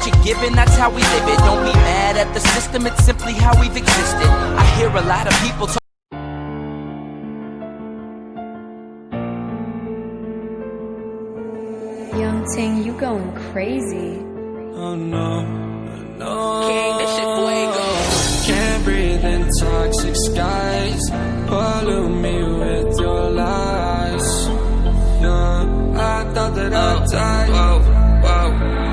what you're given, that's how we live it. Don't be mad at the system, it's simply how we've existed. I hear a lot of people talk. Young Ting, you going crazy. Oh no, no. King, this shit fuego. Can't breathe in toxic skies. Pollute me with your lies. Yeah, I thought that I'd die.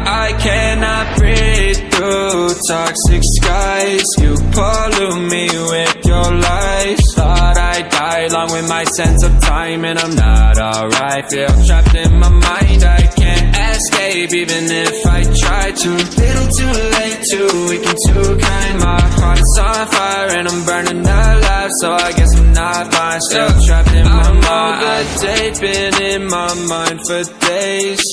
I cannot breathe through toxic skies. You pollute me with your lies. Thought I'd die along with my sense of time, and I'm not alright. Feel trapped in my mind, I can't escape even if I try to. Little too late, too weak and too kind. My heart is on fire and I'm burning alive, so I guess I'm not fine. Still trapped in my mind. All day been in my mind for days.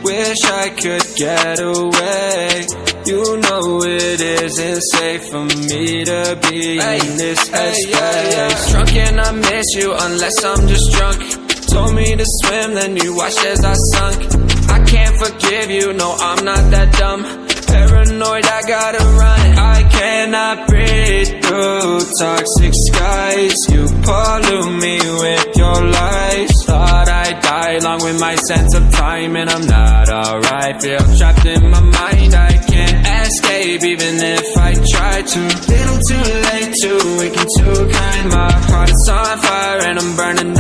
Wish I could get away. You know it isn't safe for me to be in this headspace. Drunk and I miss you unless I'm just drunk. Told me to swim, then you watched as I sunk. I can't forgive you, no I'm not that dumb. Paranoid, I gotta run. I cannot breathe through toxic skies. You pollute me with your lies. Thought I'd die along with my sense of time, and I'm not alright. Feel trapped in my mind, I can't escape even if I try to. Little too late, too weak and too kind. My heart is on fire and I'm burning